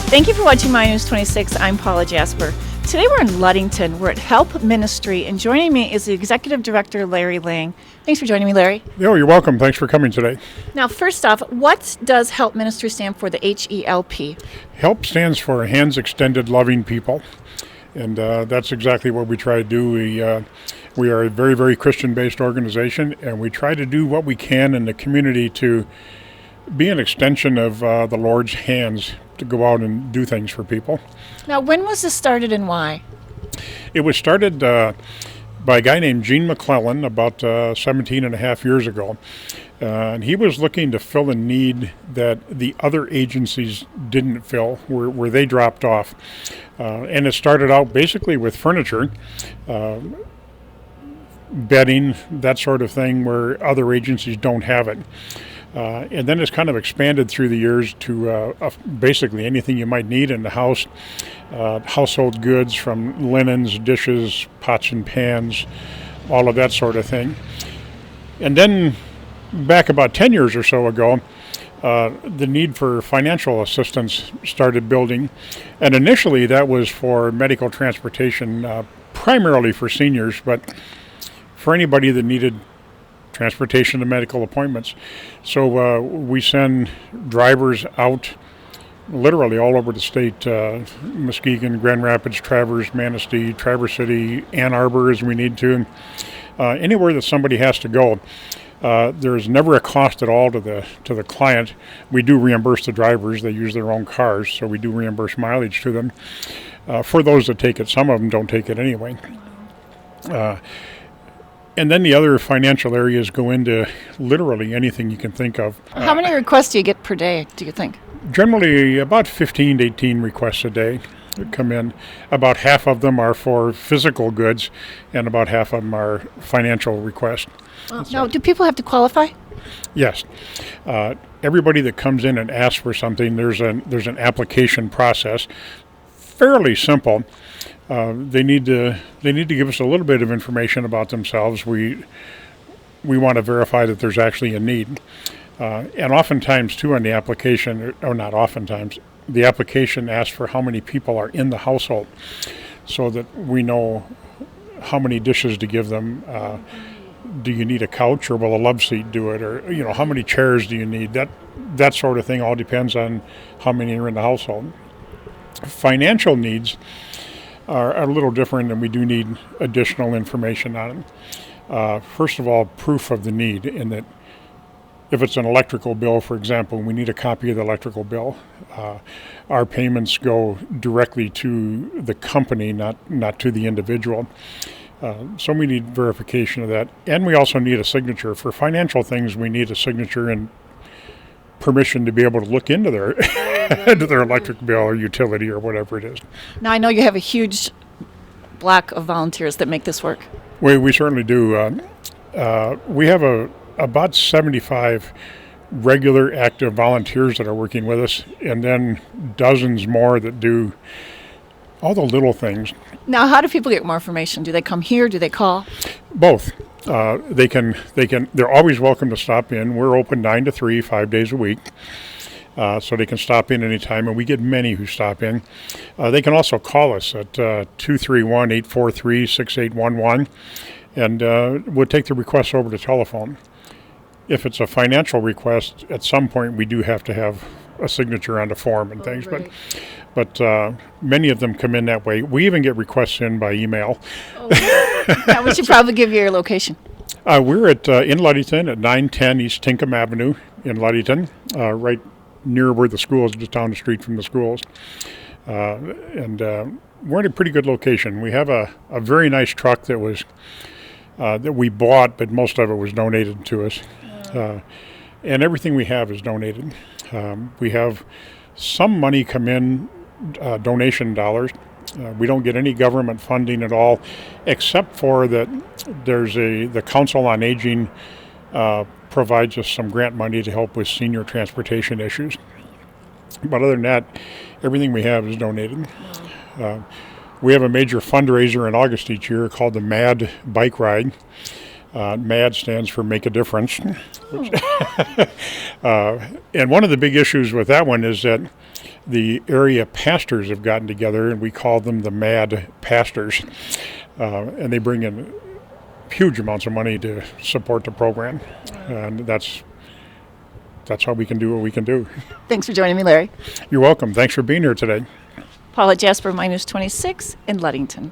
Thank you for watching My News 26. I'm Paula Jasper. Today we're in Ludington. We're at Help Ministry, and joining me is the Executive Director, Larry Lang. Thanks for joining me, Larry. Oh, you're welcome. Thanks for coming today. Now, first off, what does Help Ministry stand for, the HELP? HELP stands for Hands Extended Loving People, and that's exactly what we try to do. We are a very, very Christian-based organization, and we try to do what we can in the community to be an extension of the Lord's hands to go out and do things for people. Now, when was this started and why? It was started by a guy named Gene McClellan about 17 and a half years ago. And he was looking to fill a need that the other agencies didn't fill, where they dropped off. And it started out basically with furniture, bedding, that sort of thing, where other agencies don't have it. And then it's kind of expanded through the years to basically anything you might need in the house, household goods from linens, dishes, pots and pans, all of that sort of thing. And then back about 10 years or so ago, the need for financial assistance started building. And initially that was for medical transportation, primarily for seniors, but for anybody that needed transportation to medical appointments. So we send drivers out literally all over the state, Muskegon, Grand Rapids, Traverse, Manistee, Traverse City, Ann Arbor as we need to, anywhere that somebody has to go. There's never a cost at all to the client. We do reimburse the drivers. They use their own cars, so we do reimburse mileage to them. For those that take it, some of them don't take it anyway. And then the other financial areas go into literally anything you can think of. How many requests do you get per day, do you think? Generally about 15 to 18 requests a day come in. About half of them are for physical goods, and about half of them are financial requests. Now, do people have to qualify? Yes. Everybody that comes in and asks for something, there's an application process. Fairly simple. They need to give us a little bit of information about themselves. We want to verify that there's actually a need. And oftentimes, too, on the application, or not oftentimes, the application asks for how many people are in the household so that we know how many dishes to give them. Do you need a couch, or will a love seat do it? Or, how many chairs do you need? That sort of thing all depends on how many are in the household. Financial needs are a little different, and we do need additional information on them. First of all, proof of the need, in that if it's an electrical bill, for example, we need a copy of the electrical bill. Our payments go directly to the company, not to the individual. So we need verification of that. And we also need a signature. For financial things, we need a signature and permission to be able to look into their their electric bill or utility or whatever it is. Now, I know you have a huge block of volunteers that make this work. We certainly do. We have about 75 regular active volunteers that are working with us, and then dozens more that do all the little things. Now, how do people get more information? Do they come here? Do they call? Both. They're always welcome to stop in. We're open 9 to 3, 5 days a week. So they can stop in anytime, and we get many who stop in. They can also call us at 231-843-6811, and we'll take the request over the telephone. If it's a financial request, at some point we do have to have a signature on the form and things, right. but many of them come in that way. We even get requests in by email. Now, we should probably give you your location. We're in Ludington at 910 East Tinkham Avenue in Ludington, right near where the school is, just down the street from the schools. And we're in a pretty good location. We have a very nice truck that we bought, but most of it was donated to us. And everything we have is donated. We have some money come in, donation dollars. We don't get any government funding at all, except for that there's the Council on Aging provides us some grant money to help with senior transportation issues. But other than that, everything we have is donated. We have a major fundraiser in August each year called the MAD Bike Ride. MAD stands for Make a Difference. And one of the big issues with that one is that the area pastors have gotten together, and we call them the MAD pastors. And they bring in huge amounts of money to support the program. And that's how we can do what we can do. Thanks for joining me, Larry. You're welcome. Thanks for being here today. Paula, Jasper, Ministries in Ludington.